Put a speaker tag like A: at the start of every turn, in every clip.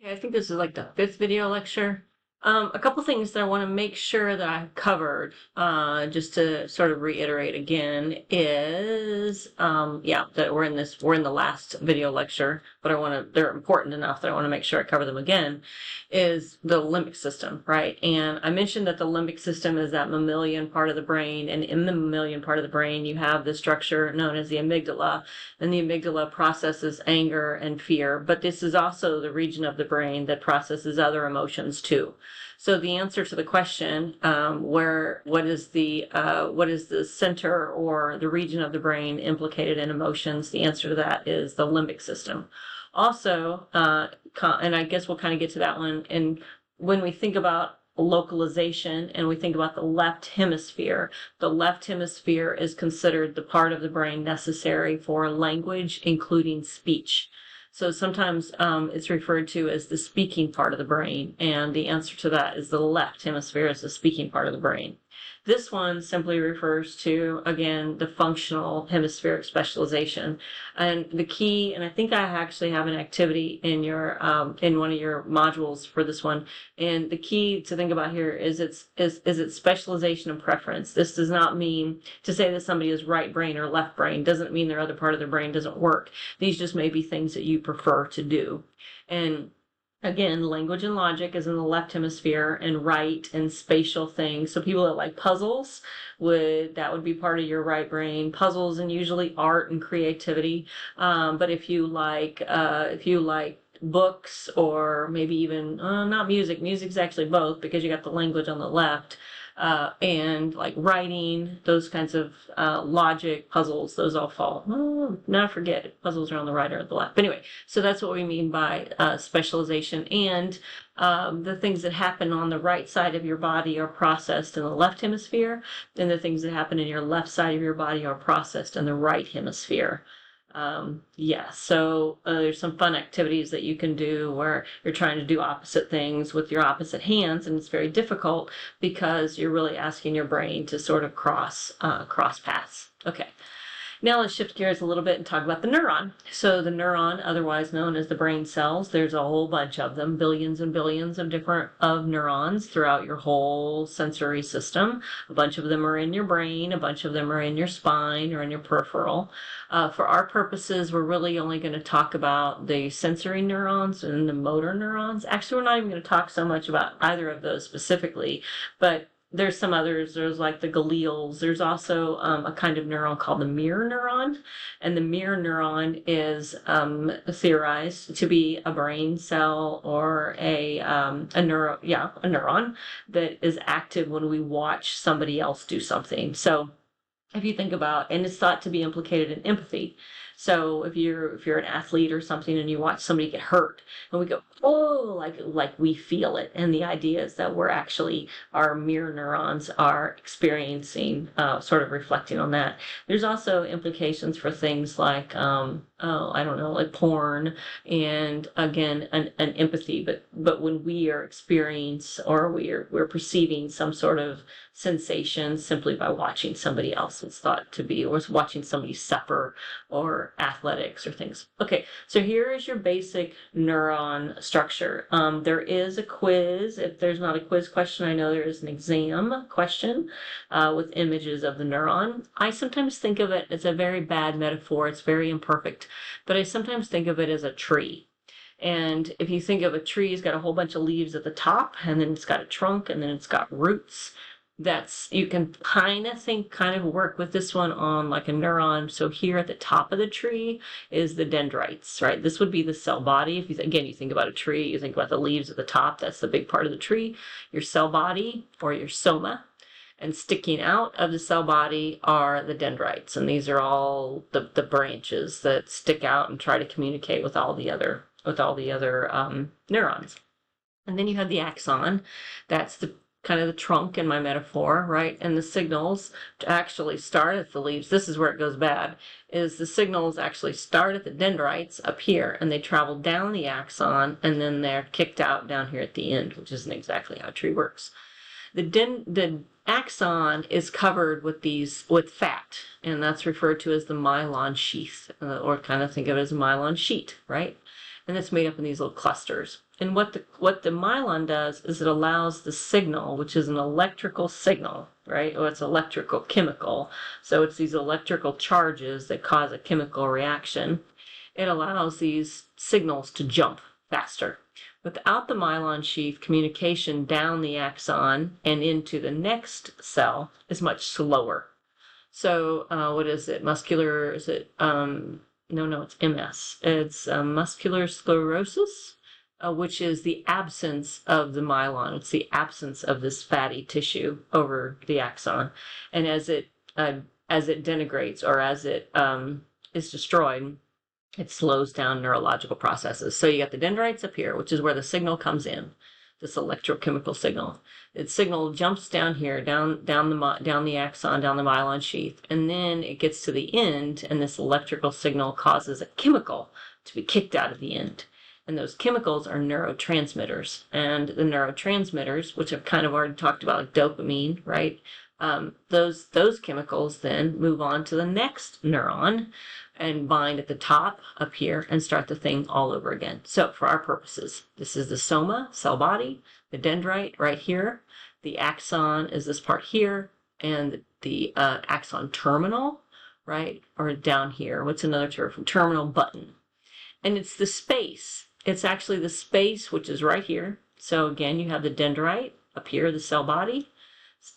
A: I think this is like the fifth video lecture. A couple things that I want to make sure that I've covered, just to sort of reiterate again, is that we're in the last video lecture, but they're important enough that I want to make sure I cover them again, is the limbic system, right? And I mentioned that the limbic system is that mammalian part of the brain, and in the mammalian part of the brain, you have the structure known as the amygdala, and the amygdala processes anger and fear, but this is also the region of the brain that processes other emotions too. So the answer to the question, what is the center or the region of the brain implicated in emotions? The answer to that is the limbic system. Also, and I guess we'll kind of get to that one. And when we think about localization and we think about the left hemisphere is considered the part of the brain necessary for language, including speech. So sometimes it's referred to as the speaking part of the brain, and the answer to that is the left hemisphere is the speaking part of the brain. This one simply refers to, again, the functional hemispheric specialization. And the key, and I think I actually have an activity in your in one of your modules for this one. And the key to think about here is its specialization and preference. This does not mean to say that somebody is right brain or left brain. Doesn't mean their other part of their brain doesn't work. These just may be things that you prefer to do. And again, language and logic is in the left hemisphere, and right and spatial things. So people that like puzzles that would be part of your right brain. Puzzles and usually art and creativity. But if you like books, or maybe even not music. Music's actually both, because you got the language on the left. And like writing, those kinds of logic, puzzles, those all fall. Oh, now I forget it. Puzzles are on the right or the left. But anyway, so that's what we mean by specialization. And the things that happen on the right side of your body are processed in the left hemisphere, and the things that happen in your left side of your body are processed in the right hemisphere. So there's some fun activities that you can do where you're trying to do opposite things with your opposite hands, and it's very difficult because you're really asking your brain to sort of cross paths. Okay. Now let's shift gears a little bit and talk about the neuron. So the neuron, otherwise known as the brain cells, there's a whole bunch of them, billions and billions of different neurons throughout your whole sensory system. A bunch of them are in your brain, a bunch of them are in your spine or in your peripheral. For our purposes, we're really only going to talk about the sensory neurons and the motor neurons. Actually, we're not even going to talk so much about either of those specifically, but there's some others. There's like the glials. There's also a kind of neuron called the mirror neuron. And the mirror neuron is theorized to be a brain cell or a neuron that is active when we watch somebody else do something. So if you think about, and it's thought to be implicated in empathy. So if you're an athlete or something and you watch somebody get hurt, and we go, oh, like we feel it. And the idea is that our mirror neurons are experiencing, sort of reflecting on that. There's also implications for things like, like porn, and again, an empathy. But when we are experiencing or we're perceiving some sort of sensation simply by watching somebody else, it's thought to be, or watching somebody suffer, or athletics or things. Okay, so here is your basic neuron structure. There is a quiz. If there's not a quiz question, I know there is an exam question with images of the neuron. I sometimes think of it as a very bad metaphor. It's very imperfect, but I sometimes think of it as a tree. And if you think of a tree, it's got a whole bunch of leaves at the top, and then it's got a trunk, and then it's got roots. You can kind of work with this one on like a neuron. So here at the top of the tree is the dendrites, right? This would be the cell body. If you think about a tree, you think about the leaves at the top, that's the big part of the tree, your cell body or your soma. And sticking out of the cell body are the dendrites. And these are all the branches that stick out and try to communicate with all the other neurons. And then you have the axon. That's the kind of the trunk in my metaphor, right? And the signals to actually start at the leaves, this is where it goes bad, is the signals actually start at the dendrites up here, and they travel down the axon, and then they're kicked out down here at the end, which isn't exactly how a tree works. The axon is covered with fat, and that's referred to as the myelin sheath, or kind of think of it as a myelin sheet, right? and it's made up in these little clusters. And what the myelin does is it allows the signal, which is an electrical signal, right? Or it's electrical chemical. So it's these electrical charges that cause a chemical reaction. It allows these signals to jump faster. Without the myelin sheath, communication down the axon and into the next cell is much slower. So what is it? Muscular, is it, no, it's MS. It's muscular sclerosis, which is the absence of the myelin. It's the absence of this fatty tissue over the axon. And as it denigrates, or as it is destroyed, it slows down neurological processes. So you got the dendrites up here, which is where the signal comes in, this electrochemical signal. Its signal jumps down here, down the axon, down the myelin sheath, and then it gets to the end, and this electrical signal causes a chemical to be kicked out of the end. And those chemicals are neurotransmitters. And the neurotransmitters, which I've kind of already talked about, like dopamine, right? Those chemicals then move on to the next neuron and bind at the top up here and start the thing all over again. So for our purposes, this is the soma, cell body, the dendrite right here, the axon is this part here, and the axon terminal, right, or down here. What's another term? Terminal button. And it's the space. It's actually the space which is right here. So again, you have the dendrite up here, the cell body.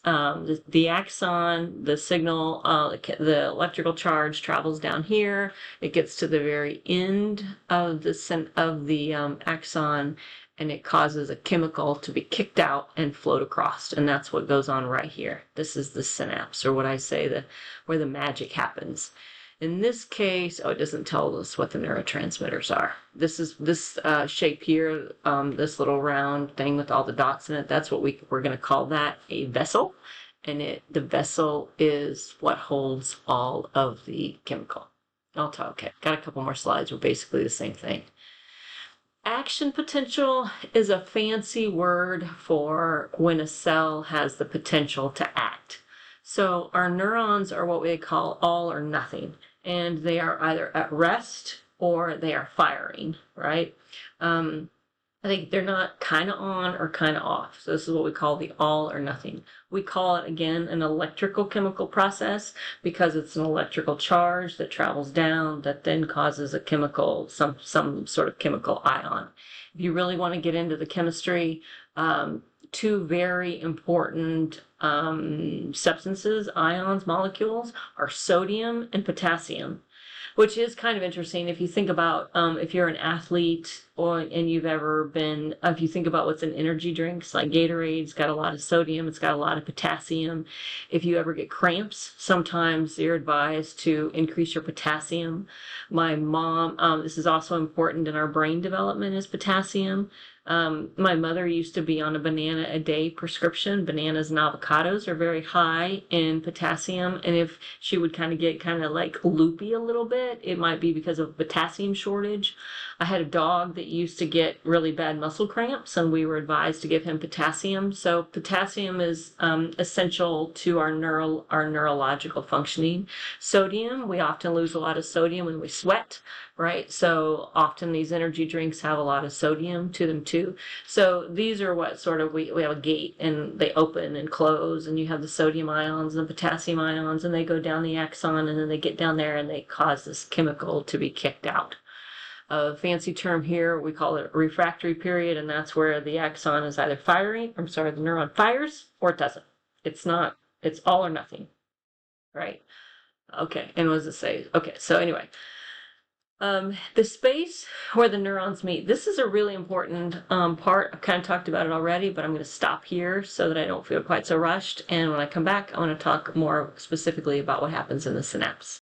A: The axon, the signal, the electrical charge travels down here. It gets to the very end of the axon, and it causes a chemical to be kicked out and float across. And that's what goes on right here. This is the synapse, or what I say, where the magic happens. In this case, it doesn't tell us what the neurotransmitters are. This shape here, this little round thing with all the dots in it, that's what we're going to call that a vessel. And the vessel is what holds all of the chemical. Okay, got a couple more slides. We're basically the same thing. Action potential is a fancy word for when a cell has the potential to act. So our neurons are what we call all or nothing, and they are either at rest or they are firing, right? I think they're not kind of on or kind of off. So this is what we call the all or nothing. We call it, again, an electrical chemical process because it's an electrical charge that travels down that then causes a chemical, some sort of chemical ion. If you really want to get into the chemistry, two very important substances, ions, molecules, are sodium and potassium, which is kind of interesting if you think about if you're an athlete and you've ever been, if you think about what's in energy drinks, like Gatorade's got a lot of sodium, it's got a lot of potassium. If you ever get cramps, sometimes you're advised to increase your potassium. My mom, this is also important in our brain development, is potassium. My mother used to be on a banana a day prescription. Bananas and avocados are very high in potassium. And if she would get like loopy a little bit, it might be because of potassium shortage. I had a dog that used to get really bad muscle cramps, and we were advised to give him potassium. So potassium is essential to our neurological functioning. Sodium, we often lose a lot of sodium when we sweat, right? So often these energy drinks have a lot of sodium to them too. So these are what sort of, we have a gate and they open and close, and you have the sodium ions and the potassium ions, and they go down the axon, and then they get down there and they cause this chemical to be kicked out. A fancy term here, we call it a refractory period, and that's where the axon is either the neuron fires or it doesn't. It's all or nothing, right? Okay, and what does it say? Okay, so anyway, the space where the neurons meet, this is a really important part. I've kind of talked about it already, but I'm going to stop here so that I don't feel quite so rushed. And when I come back, I want to talk more specifically about what happens in the synapse.